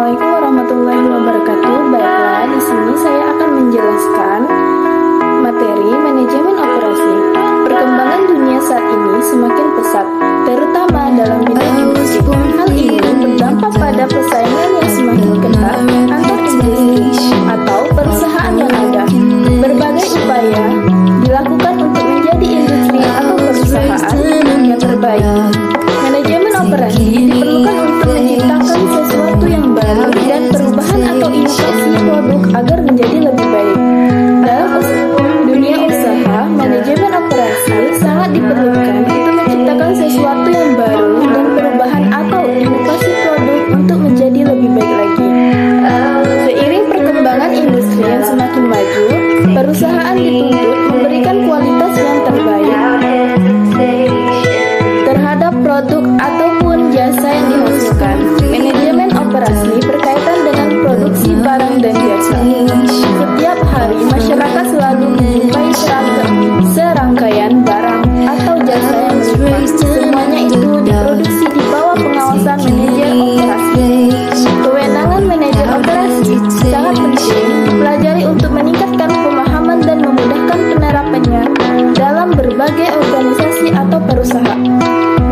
Assalamualaikum warahmatullahi wabarakatuh. Baiklah, di sini saya akan menjelaskan materi manajemen operasi. Perkembangan dunia saat ini semakin pesat, terutama dalam bidang industri. Hal ini berdampak pada persaingan yang semakin ketat antar industri atau perusahaan yang ada. Berbagai upaya dilakukan untuk menjadi industri atau perusahaan yang terbaik. Manajemen operasi diperlukan untuk menciptakan sesuatu yang baru dan perubahan atau inovasi produk agar menjadi lebih baik. Dalam dunia usaha, manajemen operasi sangat diperlukan untuk menciptakan sesuatu yang baru dan perubahan atau inovasi produk untuk menjadi lebih baik lagi. Seiring perkembangan industri yang semakin maju, perusahaan dituntut memberikan kualitas yang terbaik terhadap produk ataupun jasa yang dihasilkan. Manajemen operasi berkaitan dengan produksi barang dan jasa. Setiap hari masyarakat selalu menjumpai serangkaian barang atau jasa yang berupa. Semuanya itu diproduksi di bawah pengawasan manajer operasi. Kewenangan manajer operasi sangat penting dipelajari untuk meningkatkan pemahaman dan memudahkan penerapannya dalam berbagai organisasi atau perusahaan.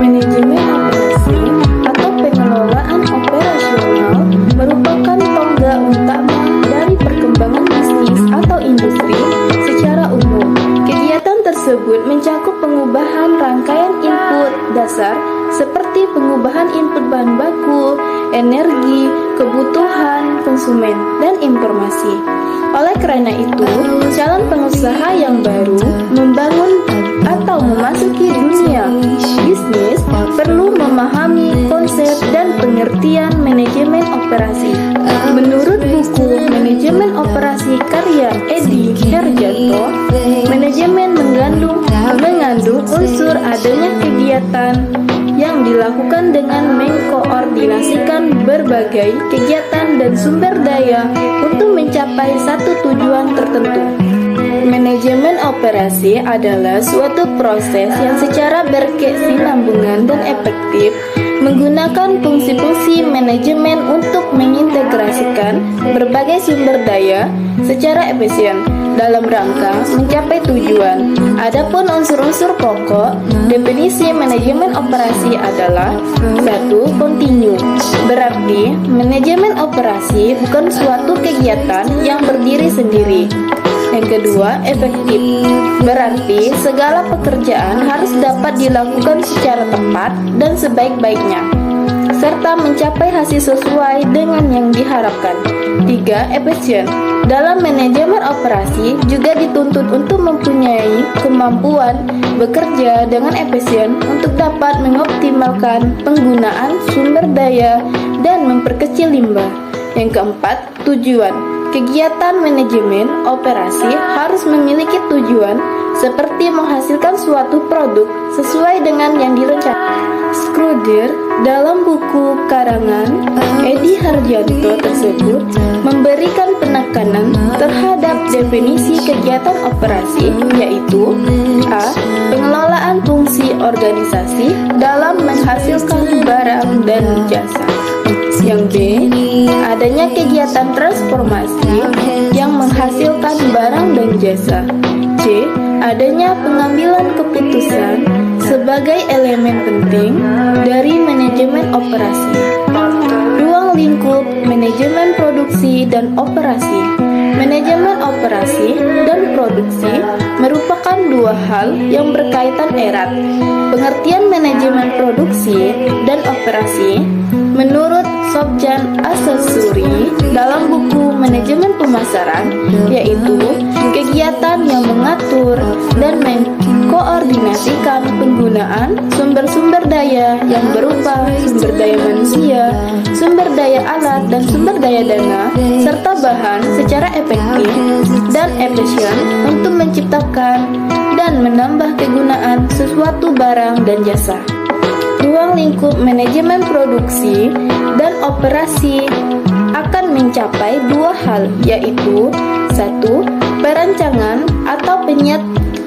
Manajemen operasi atau pengelolaan operasional merupakan tonggak utama dari perkembangan bisnis atau industri secara umum. Kegiatan tersebut mencakup pengubahan rangkaian input dasar seperti pengubahan input bahan baku, energi, kebutuhan konsumen, dan informasi. Oleh karena itu, calon pengusaha yang baru membangun atau memasuki dunia bisnis perlu memahami konsep dan pengertian manajemen operasi. Menurut buku Manajemen Operasi karya Edi Herjanto, manajemen mengandung unsur adanya kegiatan yang dilakukan dengan mengkoordinasikan berbagai kegiatan dan sumber daya untuk mencapai satu tujuan tertentu. Manajemen operasi adalah suatu proses yang secara berkesinambungan dan efektif menggunakan fungsi-fungsi manajemen untuk mengintegrasikan berbagai sumber daya secara efisien dalam rangka mencapai tujuan. Adapun unsur-unsur pokok definisi manajemen operasi adalah 1. Kontinu. Berarti manajemen operasi bukan suatu kegiatan yang berdiri sendiri. Yang kedua, efektif. Berarti segala pekerjaan harus dapat dilakukan secara tepat dan sebaik-baiknya, serta mencapai hasil sesuai dengan yang diharapkan. 3. Efisien. Dalam manajemen operasi juga dituntut untuk mempunyai kemampuan bekerja dengan efisien untuk dapat mengoptimalkan penggunaan sumber daya dan memperkecil limbah. Yang keempat, tujuan. Kegiatan manajemen operasi harus memiliki tujuan seperti menghasilkan suatu produk sesuai dengan yang direncanakan. Schroeder dalam buku karangan Edi Harjanto tersebut memberikan penekanan terhadap definisi kegiatan operasi, yaitu A. Pengelolaan fungsi organisasi dalam menghasilkan barang dan jasa. Yang B. Adanya kegiatan transformasi yang menghasilkan barang dan jasa. C. Adanya pengambilan keputusan sebagai elemen penting dari manajemen operasi. Ruang lingkup manajemen produksi dan operasi. Manajemen operasi dan produksi merupakan dua hal yang berkaitan erat. Pengertian manajemen produksi dan operasi menurut Sobjan Asasuri dalam buku Manajemen Pemasaran, yaitu kegiatan yang mengatur dan mengkoordinasikan penggunaan sumber-sumber daya yang berupa sumber daya manusia, sumber daya alat dan sumber daya dana, serta bahan secara efektif dan efisien untuk menciptakan dan menambah kegunaan sesuatu barang dan jasa. Ruang lingkup manajemen produksi dan operasi akan mencapai dua hal, yaitu 1. Perancangan atau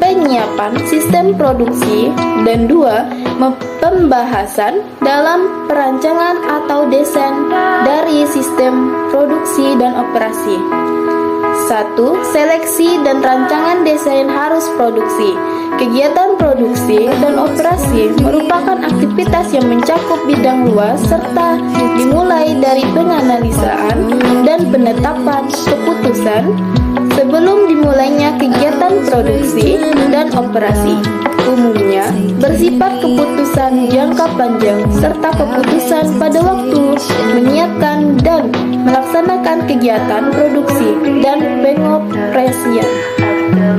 penyiapan sistem produksi, dan 2. Pembahasan dalam perancangan atau desain dari sistem produksi dan operasi. 1. Seleksi dan rancangan desain harus produksi. Kegiatan produksi dan operasi merupakan aktivitas yang mencakup bidang luas serta dimulai dari penganalisaan dan penetapan keputusan sebelum dimulainya kegiatan produksi dan operasi. Umumnya bersifat keputusan jangka panjang serta keputusan pada waktu menyiapkan dan melaksanakan kegiatan produksi dan pengoperasian.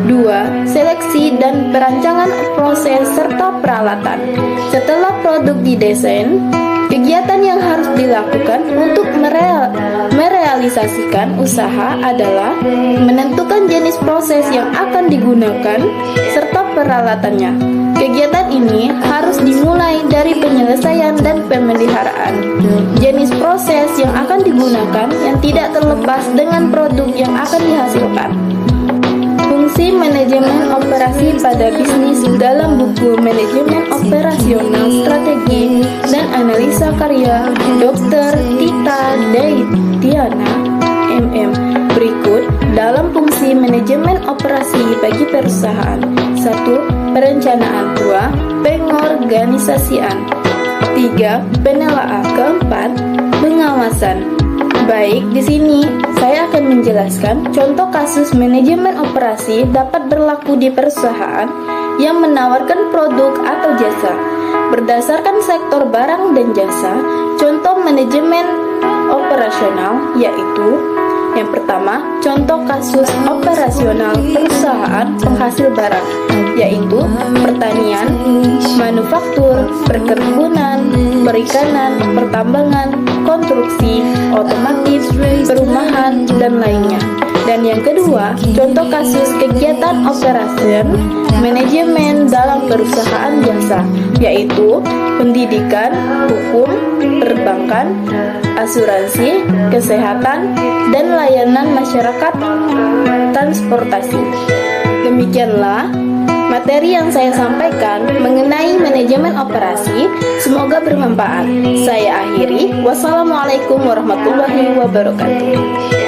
2. Seleksi dan perancangan proses serta peralatan. Setelah produk didesain, kegiatan yang harus dilakukan untuk merealisasikan usaha adalah menentukan jenis proses yang akan digunakan serta peralatannya. Kegiatan ini harus dimulai dari penyelesaian dan pemeliharaan. Jenis proses yang akan digunakan yang tidak terlepas dengan produk yang akan dihasilkan. Fungsi manajemen operasi pada bisnis dalam buku Manajemen Operasional Strategi dan Analisa karya Dr. Tita Deityana, MM. Berikut dalam fungsi manajemen operasi bagi perusahaan. 1. Perencanaan. 2. Pengorganisasian. 3. Penelaahan. 4. Pengawasan. Baik, di sini saya akan menjelaskan contoh kasus manajemen operasi dapat berlaku di perusahaan yang menawarkan produk atau jasa. Berdasarkan sektor barang dan jasa, contoh manajemen operasional yaitu: yang pertama, contoh kasus operasional perusahaan penghasil barang, yaitu pertanian, manufaktur, perkebunan, perikanan, pertambangan, konstruksi, otomotif, perumahan, dan lainnya. Dan yang kedua, contoh kasus kegiatan operasi manajemen dalam perusahaan jasa, yaitu pendidikan, hukum, perbankan, asuransi, kesehatan, dan layanan masyarakat transportasi. Demikianlah materi yang saya sampaikan mengenai manajemen operasi. Semoga bermanfaat. Saya akhiri. Wassalamualaikum warahmatullahi wabarakatuh.